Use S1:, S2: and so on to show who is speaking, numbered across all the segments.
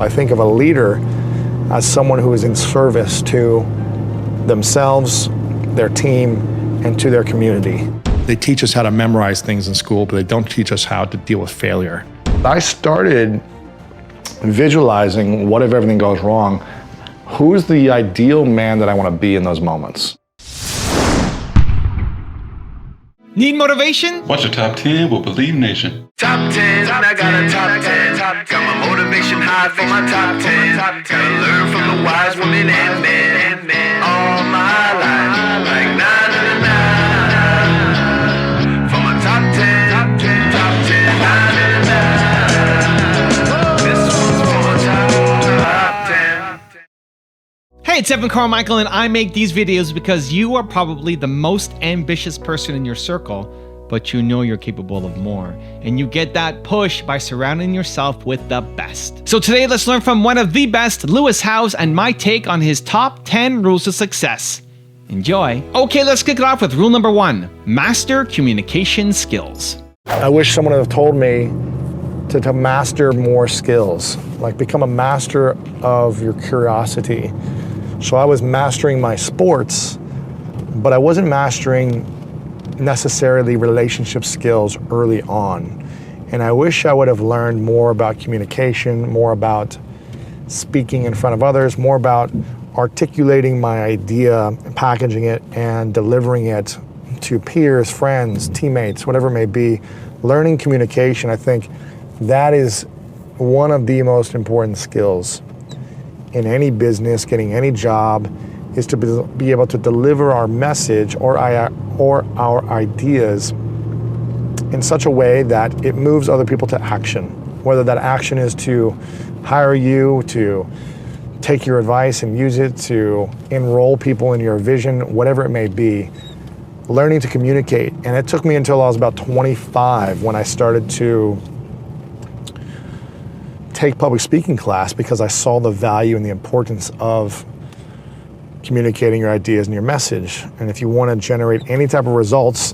S1: I think of a leader as someone who is in service to themselves, their team, and to their community.
S2: They teach us how to memorize things in school, but they don't teach us how to deal with failure.
S1: I started visualizing, what if everything goes wrong? Who's the ideal man that I want to be in those moments?
S3: Need motivation?
S4: Watch the top 10 with Believe Nation.
S5: Top 10, I got a top 10. Got my motivation high for my top 10. Gotta learn from the wise women and men. All my life, like 9 to 9. For my top 10, top 10, 9 to 9. This one's for my top 10.
S3: Hey, it's Evan Carmichael, and I make these videos because you are probably the most ambitious person in your circle, but you know you're capable of more. And you get that push by surrounding yourself with the best. So today, let's learn from one of the best, Lewis Howes, and my take on his top 10 rules of success. Enjoy. Okay, let's kick it off with rule number 1, master communication skills.
S1: I wish someone had told me to master more skills, like become a master of your curiosity. So I was mastering my sports, but I wasn't mastering necessarily relationship skills early on. And I wish I would have learned more about communication, more about speaking in front of others, more about articulating my idea, packaging it, and delivering it to peers, friends, teammates, whatever it may be. Learning communication, I think that is one of the most important skills in any business, getting any job, is to be able to deliver our message or our ideas in such a way that it moves other people to action. Whether that action is to hire you, to take your advice and use it, to enroll people in your vision, whatever it may be. Learning to communicate. And it took me until I was about 25 when I started to take public speaking class, because I saw the value and the importance of communicating your ideas and your message. And if you want to generate any type of results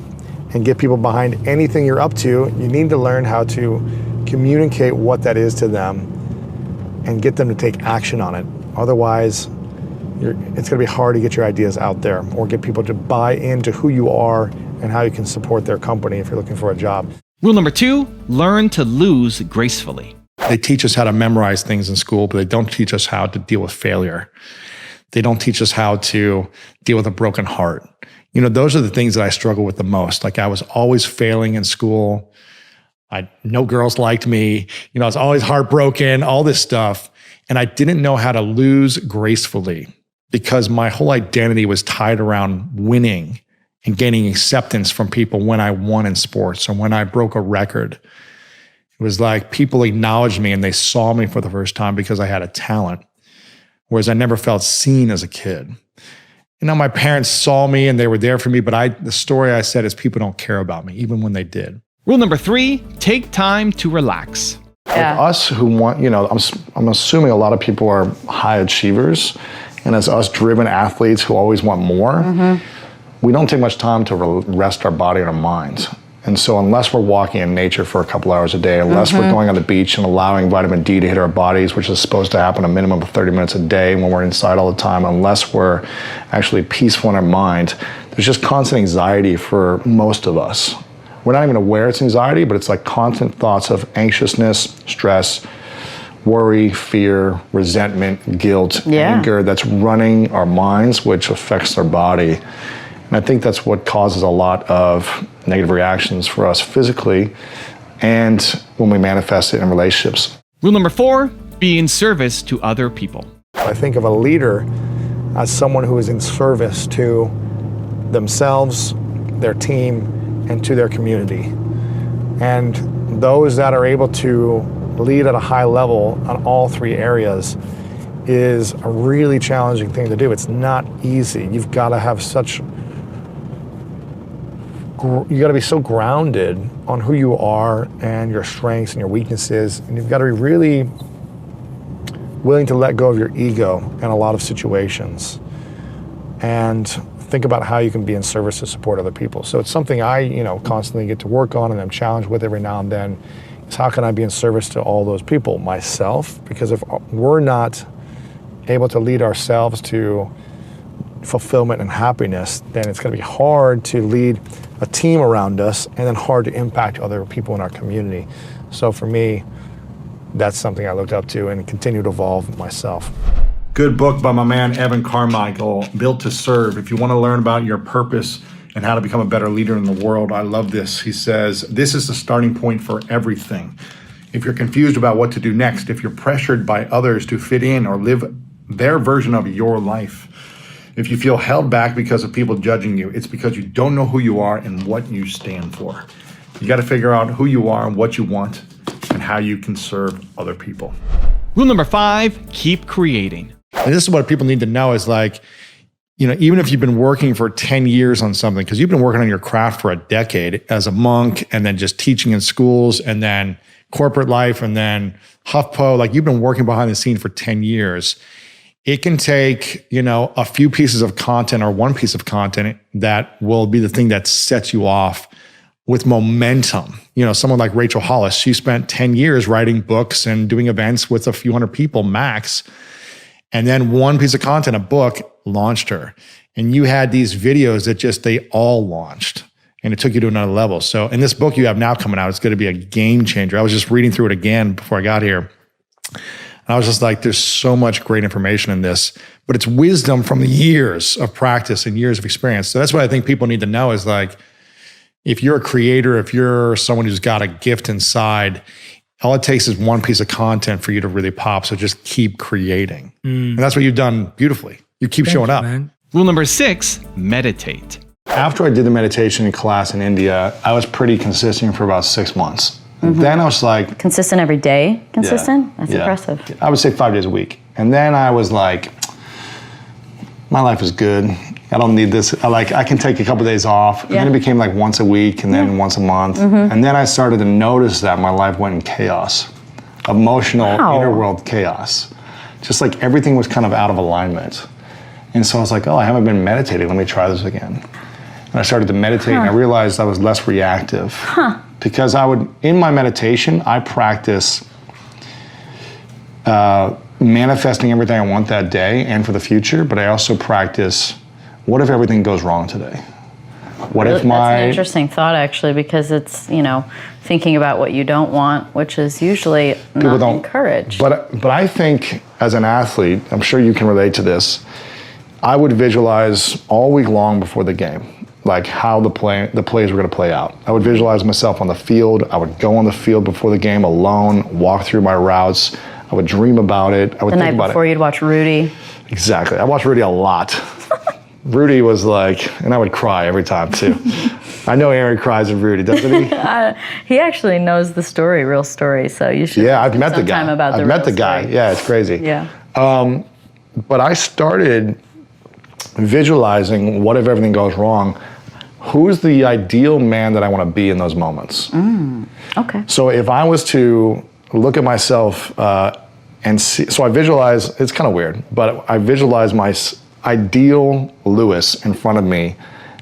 S1: and get people behind anything you're up to, you need to learn how to communicate what that is to them and get them to take action on it. Otherwise, it's going to be hard to get your ideas out there or get people to buy into who you are and how you can support their company if you're looking for a job.
S3: Rule number 2, learn to lose gracefully.
S2: They teach us how to memorize things in school, but they don't teach us how to deal with failure. They don't teach us how to deal with a broken heart. You know, those are the things that I struggle with the most. Like, I was always failing in school. No girls liked me. You know, I was always heartbroken, all this stuff. And I didn't know how to lose gracefully because my whole identity was tied around winning and gaining acceptance from people when I won in sports or when I broke a record. It was like people acknowledged me and they saw me for the first time because I had a talent, whereas I never felt seen as a kid. You know, my parents saw me and they were there for me, but the story I said is people don't care about me, even when they did.
S3: Rule number 3, take time to relax.
S1: Yeah. Like us who want, you know, I'm assuming a lot of people are high achievers, and as us driven athletes who always want more, we don't take much time to rest our body and our minds. And so unless we're walking in nature for a couple hours a day, unless we're going on the beach and allowing vitamin D to hit our bodies, which is supposed to happen a minimum of 30 minutes a day when we're inside all the time, unless we're actually peaceful in our mind, there's just constant anxiety for most of us. We're not even aware it's anxiety, but it's like constant thoughts of anxiousness, stress, worry, fear, resentment, guilt, anger that's running our minds, which affects our body. And I think that's what causes a lot of negative reactions for us physically and when we manifest it in relationships.
S3: Rule number 4, be in service to other people.
S1: I think of a leader as someone who is in service to themselves, their team, and to their community. And those that are able to lead at a high level on all 3 areas is a really challenging thing to do. It's not easy. You've got to have you got to be so grounded on who you are and your strengths and your weaknesses, and you've got to be really willing to let go of your ego in a lot of situations and think about how you can be in service to support other people. So it's something I, constantly get to work on and I'm challenged with every now and then, is how can I be in service to all those people? Myself, because if we're not able to lead ourselves to fulfillment and happiness, then it's going to be hard to lead a team around us and then hard to impact other people in our community. So for me, that's something I looked up to and continue to evolve myself.
S2: Good book by my man, Evan Carmichael, Built to Serve. If you want to learn about your purpose and how to become a better leader in the world, I love this. He says, this is the starting point for everything. If you're confused about what to do next, if you're pressured by others to fit in or live their version of your life, if you feel held back because of people judging you, it's because you don't know who you are and what you stand for. You got to figure out who you are and what you want and how you can serve other people.
S3: Rule number 5, keep creating.
S2: And this is what people need to know is like, you know, even if you've been working for 10 years on something, because you've been working on your craft for a decade as a monk and then just teaching in schools and then corporate life and then HuffPo, like you've been working behind the scene for 10 years. It can take, you know, a few pieces of content or one piece of content that will be the thing that sets you off with momentum. You know, someone like Rachel Hollis, she spent 10 years writing books and doing events with a few hundred people max. And then one piece of content, a book, launched her. And you had these videos that just, they all launched. And it took you to another level. So in this book you have now coming out, it's going to be a game changer. I was just reading through it again before I got here. And I was just like, there's so much great information in this, but it's wisdom from years of practice and years of experience. So that's what I think people need to know is like, if you're a creator, if you're someone who's got a gift inside, all it takes is one piece of content for you to really pop. So just keep creating. And that's what you've done beautifully. You keep showing up.
S6: Man.
S3: Rule number 6, meditate.
S1: After I did the meditation class in India, I was pretty consistent for about 6 months. Then I was like,
S7: Consistent every day? Consistent? That's impressive.
S1: I would say 5 days a week. And then I was like, my life is good. I don't need this. I can take a couple of days off. And then it became like once a week and then once a month. And then I started to notice that my life went in chaos, emotional, inner world chaos. Just like everything was kind of out of alignment. And so I was like, oh, I haven't been meditating. Let me try this again. And I started to meditate and I realized I was less reactive. Because in my meditation, I practice manifesting everything I want that day and for the future, but I also practice, what if everything goes wrong today? What if
S7: That's an interesting thought, actually, because it's, you know, thinking about what you don't want, which is usually not encouraged.
S1: But I think as an athlete, I'm sure you can relate to this, I would visualize all week long before the game, like how the plays were going to play out. I would visualize myself on the field. I would go on the field before the game alone, walk through my routes. I would dream about it. I would think about it.
S7: The night before you'd watch Rudy.
S1: Exactly. I watched Rudy a lot. Rudy was like, and I would cry every time too. I know Aaron cries with Rudy, doesn't he?
S7: He actually knows the story, real story, so you should
S1: I've met the guy. I've met the guy. Yeah, it's crazy.
S7: Yeah.
S1: But I started visualizing, what if everything goes wrong? Who's the ideal man that I want to be in those moments?
S7: Okay.
S1: So if I was to look at myself and see, so I visualize, it's kind of weird, but I visualize my ideal Lewis in front of me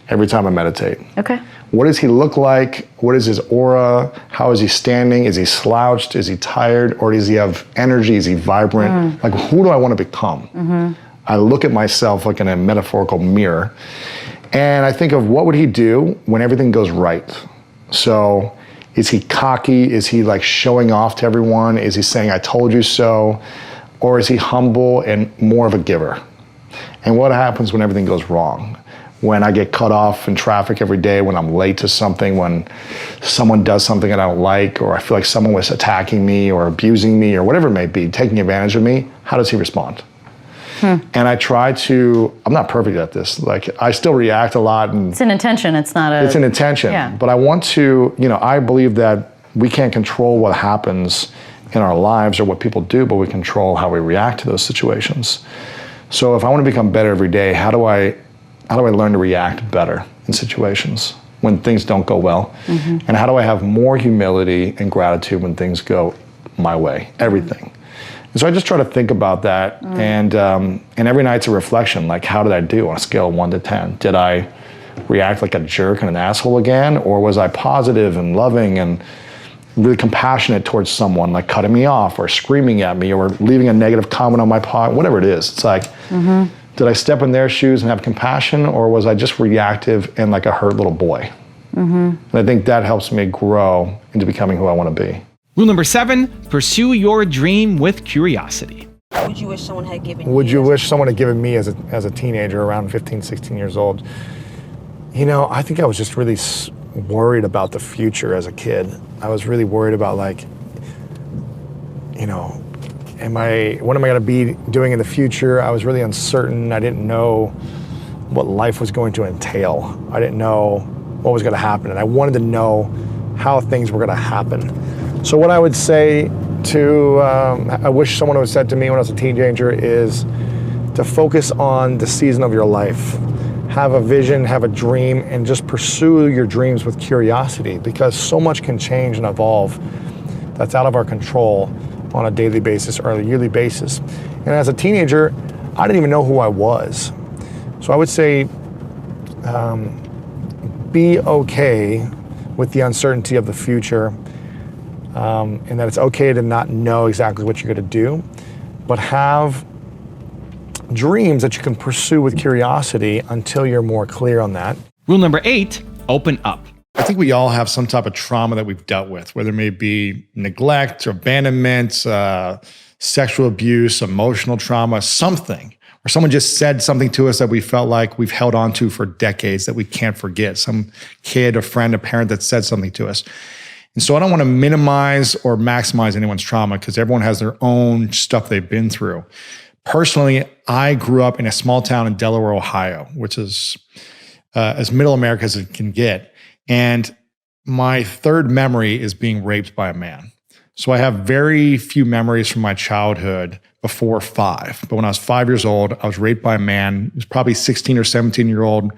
S1: every time I meditate.
S7: Okay.
S1: What does he look like? What is his aura? How is he standing? Is he slouched? Is he tired? Or does he have energy? Is he vibrant? Like, who do I want to become? I look at myself like in a metaphorical mirror, and I think of what would he do when everything goes right. So is he cocky? Is he like showing off to everyone? Is he saying, I told you so? Or is he humble and more of a giver? And what happens when everything goes wrong? When I get cut off in traffic every day, when I'm late to something, when someone does something that I don't like, or I feel like someone was attacking me or abusing me or whatever it may be, taking advantage of me, how does he respond? And I try to, I'm not perfect at this. Like, I still react a lot. And
S7: it's an intention, it's not a...
S1: It's an intention.
S7: Yeah.
S1: But I want to, I believe that we can't control what happens in our lives or what people do, but we control how we react to those situations. So if I want to become better every day, how do I learn to react better in situations when things don't go well? And how do I have more humility and gratitude when things go my way, everything? And so I just try to think about that, and every night's a reflection, like, how did I do on a scale of 1 to 10? Did I react like a jerk and an asshole again, or was I positive and loving? And really compassionate towards someone, like cutting me off or screaming at me or leaving a negative comment on my pod, whatever it is. It's like, did I step in their shoes and have compassion, or was I just reactive and like a hurt little boy? And I think that helps me grow into becoming who I want to be.
S3: Rule number 7, pursue your dream with curiosity.
S6: Would you wish someone had given
S1: Would you wish someone had given me as a teenager around 15, 16 years old? You know, I think I was just really worried about the future as a kid. I was really worried about, like, you know, what am I going to be doing in the future? I was really uncertain. I didn't know what life was going to entail. I didn't know what was going to happen, and I wanted to know how things were going to happen. So what I would say to, I wish someone would have said to me when I was a teenager is to focus on the season of your life. Have a vision, have a dream, and just pursue your dreams with curiosity, because so much can change and evolve that's out of our control on a daily basis or a yearly basis. And as a teenager, I didn't even know who I was. So I would say, be okay with the uncertainty of the future, and that it's okay to not know exactly what you're going to do, but have dreams that you can pursue with curiosity until you're more clear on that.
S3: Rule number 8, open up.
S2: I think we all have some type of trauma that we've dealt with, whether it may be neglect, abandonment, sexual abuse, emotional trauma, something. Or someone just said something to us that we felt like we've held on to for decades that we can't forget. Some kid, a friend, a parent that said something to us. And so I don't want to minimize or maximize anyone's trauma, because everyone has their own stuff they've been through. Personally, I grew up in a small town in Delaware, Ohio, which is as middle America as it can get. And my third memory is being raped by a man. So I have very few memories from my childhood before 5. But when I was 5 years old, I was raped by a man. He was probably 16 or 17-year-old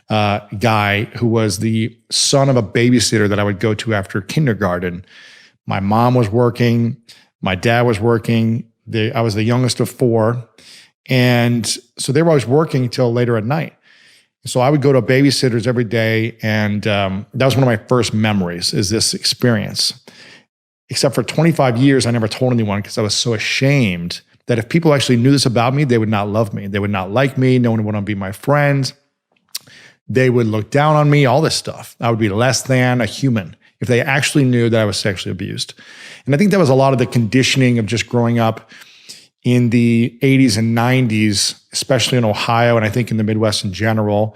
S2: guy who was the son of a babysitter that I would go to after kindergarten. My mom was working. My dad was working. I was the youngest of 4. And so they were always working until later at night. So I would go to babysitters every day. And that was one of my first memories, is this experience. Except for 25 years, I never told anyone, because I was so ashamed that if people actually knew this about me, they would not love me. They would not like me. No one would want to be my friend. They would look down on me, all this stuff. I would be less than a human if they actually knew that I was sexually abused. And I think that was a lot of the conditioning of just growing up in the 80s and 90s, especially in Ohio, and I think in the Midwest in general.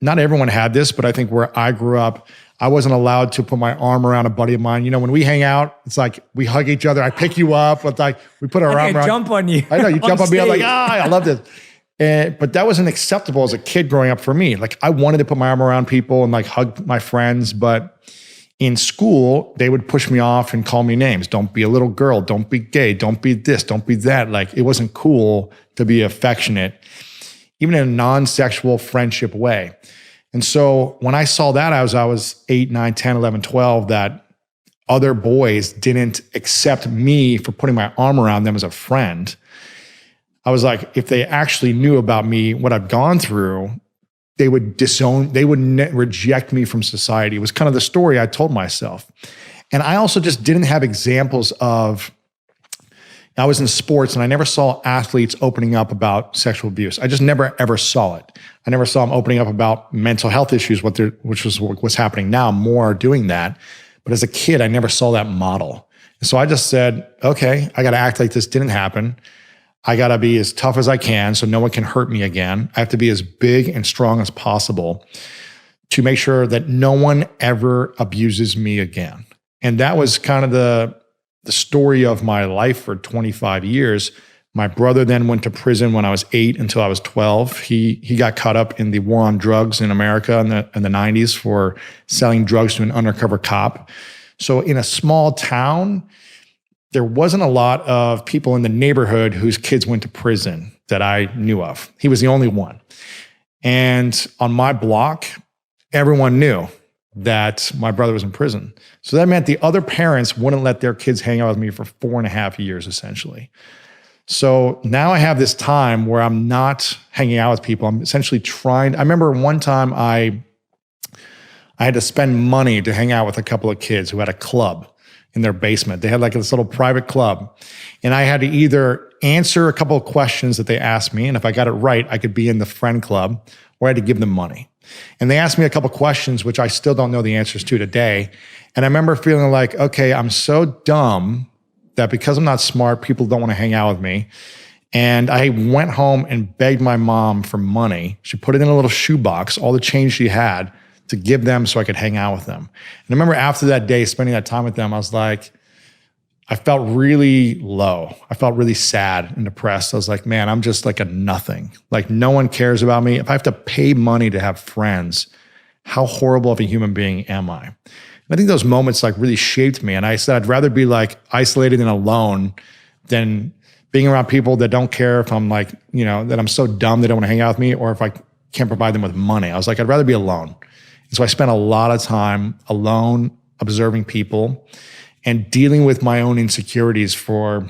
S2: Not everyone had this, but I think where I grew up, I wasn't allowed to put my arm around a buddy of mine. You know, when we hang out, it's like we hug each other. I pick you up. It's like we put our arm around.
S8: Jump on you.
S2: I know, you jump on me. I'm like,
S8: stage.
S2: I love this. But that wasn't acceptable as a kid growing up for me. Like, I wanted to put my arm around people and like hug my friends, but in school, they would push me off and call me names. Don't be a little girl. Don't be gay. Don't be this. Don't be that. Like, it wasn't cool to be affectionate, even in a non-sexual friendship way. And so when I saw that, I was 8, 9, 10, 11, 12, that other boys didn't accept me for putting my arm around them as a friend. I was like, if they actually knew about me, what I've gone through, they would disown, they would reject me from society. It was kind of the story I told myself. And I also just didn't have examples of, I was in sports and I never saw athletes opening up about sexual abuse. I just never, ever saw it. I never saw them opening up about mental health issues, which was what's happening now, more doing that. But as a kid, I never saw that model. And so I just said, okay, I got to act like this didn't happen. I got to be as tough as I can so no one can hurt me again. I have to be as big and strong as possible to make sure that no one ever abuses me again. And that was kind of the story of my life for 25 years. My brother then went to prison when I was 8 until I was 12. He got caught up in the war on drugs in America in the 90s for selling drugs to an undercover cop. So in a small town, there wasn't a lot of people in the neighborhood whose kids went to prison that I knew of. He was the only one. And on my block, everyone knew that my brother was in prison. So that meant the other parents wouldn't let their kids hang out with me for 4.5 years, essentially. So now I have this time where I'm not hanging out with people. I'm essentially trying. I remember one time I had to spend money to hang out with a couple of kids who had a club. in their basement. They had like this little private club. And I had to either answer a couple of questions that they asked me, and if I got it right, I could be in the friend club, or I had to give them money. And they asked me a couple of questions, which I still don't know the answers to today. And I remember feeling like, okay, I'm so dumb that because I'm not smart, people don't want to hang out with me. And I went home and begged my mom for money. She put it in a little shoebox, all the change she had, to give them so I could hang out with them. And I remember after that day, spending that time with them, I was like, I felt really low. I felt really sad and depressed. I was like, man, I'm just like a nothing. Like no one cares about me. If I have to pay money to have friends, how horrible of a human being am I? And I think those moments like really shaped me. And I said, I'd rather be like isolated and alone than being around people that don't care if I'm like, you know, that I'm so dumb they don't want to hang out with me, or if I can't provide them with money. I was like, I'd rather be alone. And so I spent a lot of time alone, observing people and dealing with my own insecurities for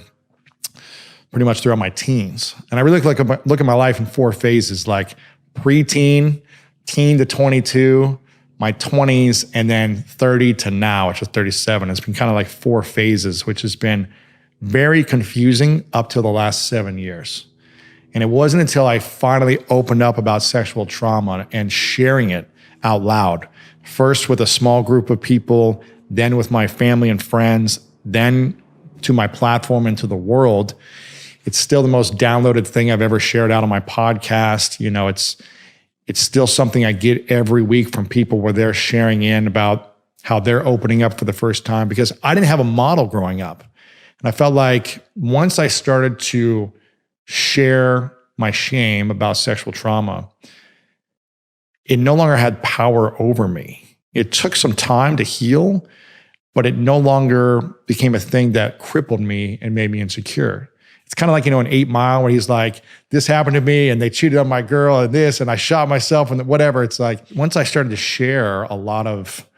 S2: pretty much throughout my teens. And I really look at my life in 4 phases, like preteen, teen to 22, my 20s, and then 30 to now, which is 37. It's been kind of like 4 phases, which has been very confusing up till the last 7 years. And it wasn't until I finally opened up about sexual trauma and sharing it out loud, first with a small group of people, then with my family and friends, then to my platform and to the world. It's still the most downloaded thing I've ever shared out on my podcast. You know, it's still something I get every week from people where they're sharing in about how they're opening up for the first time, because I didn't have a model growing up. And I felt like once I started to share my shame about sexual trauma, it no longer had power over me. It took some time to heal, but it no longer became a thing that crippled me and made me insecure. It's kind of like, you know, in 8 Mile where he's like, this happened to me and they cheated on my girl and this, and I shot myself and whatever. It's like, once I started to share a lot of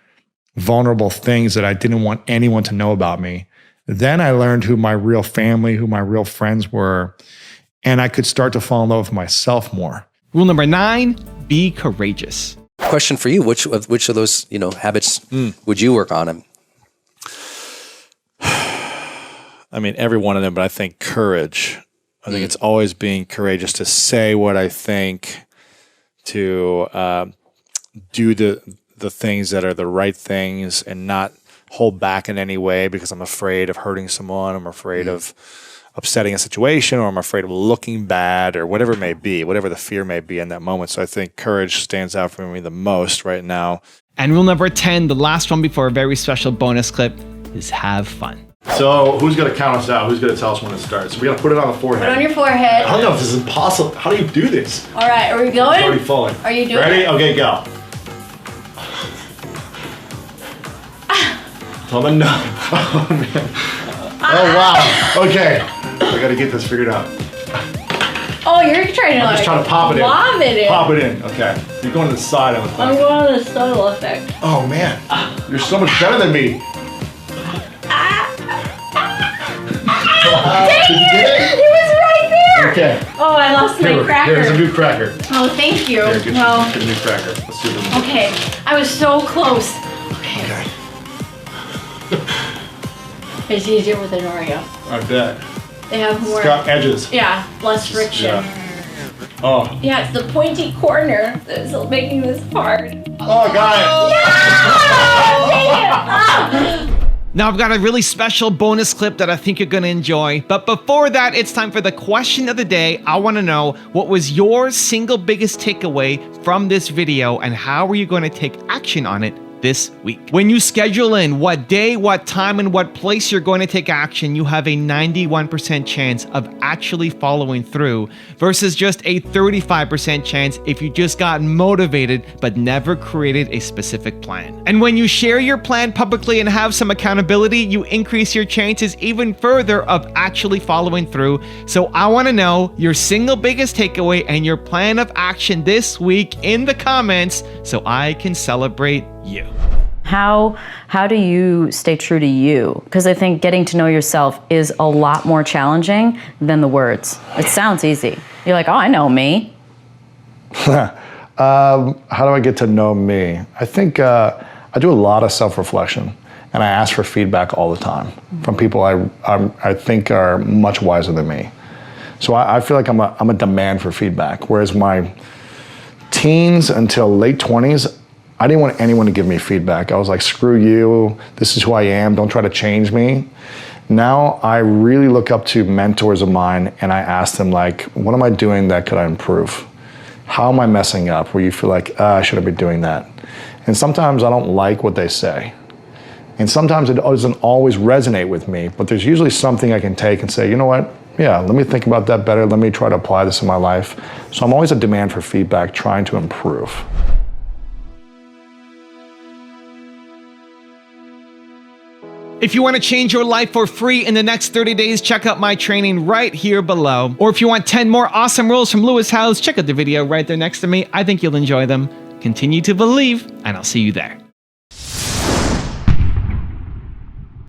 S2: vulnerable things that I didn't want anyone to know about me, then I learned who my real family, who my real friends were, and I could start to fall in love with myself more.
S3: Rule number 9, be courageous.
S6: Question for you: which of those habits would you work on?
S2: I mean, every one of them, but I think courage. I think it's always being courageous to say what I think, to do the things that are the right things, and not hold back in any way because I'm afraid of hurting someone, I'm afraid of upsetting a situation, or I'm afraid of looking bad, or whatever it may be, whatever the fear may be in that moment. So I think courage stands out for me the most right now.
S3: And rule number 10, the last one before a very special bonus clip, is have fun.
S2: So who's going to count us out? Who's going to tell us when it starts? We're going to put it on the forehead.
S8: Put it on your forehead.
S2: I don't know if this is impossible. How do you do this?
S8: All right, are we going?
S2: It's already falling.
S8: Are you doing
S2: Ready?
S8: it?
S2: Okay, go. Oh, no. Oh, man. Oh, wow. Okay. I got to get this figured out.
S8: Oh, you're trying to
S2: I'm just trying to pop it in.
S8: lob it in.
S2: Pop it in. Okay. You're going to the side of the
S8: I'm going on the subtle effect.
S2: Oh, man. You're so much better than me.
S8: Dang it! It was right there!
S2: Okay.
S8: Oh, I lost my cracker.
S2: Here's a new cracker.
S8: Oh, thank you.
S2: Here, get
S8: Well,
S2: a new cracker. Let's do this.
S8: okay. I was so close.
S2: Okay.
S8: It's easier with an Oreo.
S2: I bet.
S8: They have more.
S2: It's got edges.
S8: Yeah, less friction.
S2: Yeah. Oh.
S8: Yeah, it's the pointy corner that's making this hard.
S2: Oh, I got it.
S8: Dang it! Ah!
S3: Now I've got a really special bonus clip that I think you're gonna enjoy. But before that, it's time for the question of the day. I wanna know, what was your single biggest takeaway from this video, and how are you gonna take action on it this week? When you schedule in what day, what time, and what place you're going to take action, you have a 91% chance of actually following through versus just a 35% chance if you just got motivated but never created a specific plan. And when you share your plan publicly and have some accountability, you increase your chances even further of actually following through. So I want to know your single biggest takeaway and your plan of action this week in the comments so I can celebrate you.
S7: How do you stay true to you? Because I think getting to know yourself is a lot more challenging than the words. It sounds easy. You're like, oh, I know me.
S1: How do I get to know me? I think I do a lot of self-reflection. and I ask for feedback all the time from people I think are much wiser than me. So I feel like I'm a demand for feedback, whereas my teens until late 20s, I didn't want anyone to give me feedback. I was like, screw you, this is who I am, don't try to change me. Now I really look up to mentors of mine and I ask them like, what am I doing that could I improve? How am I messing up where you feel like, I shouldn't be doing that? And sometimes I don't like what they say. And sometimes it doesn't always resonate with me, but there's usually something I can take and say, you know what? Yeah, let me think about that better. Let me try to apply this in my life. So I'm always a demand for feedback, trying to improve.
S3: If you want to change your life for free in the next 30 days, check out my training right here below. Or if you want 10 more awesome rules from Lewis Howes, check out the video right there next to me. I think you'll enjoy them. Continue to believe, and I'll see you there.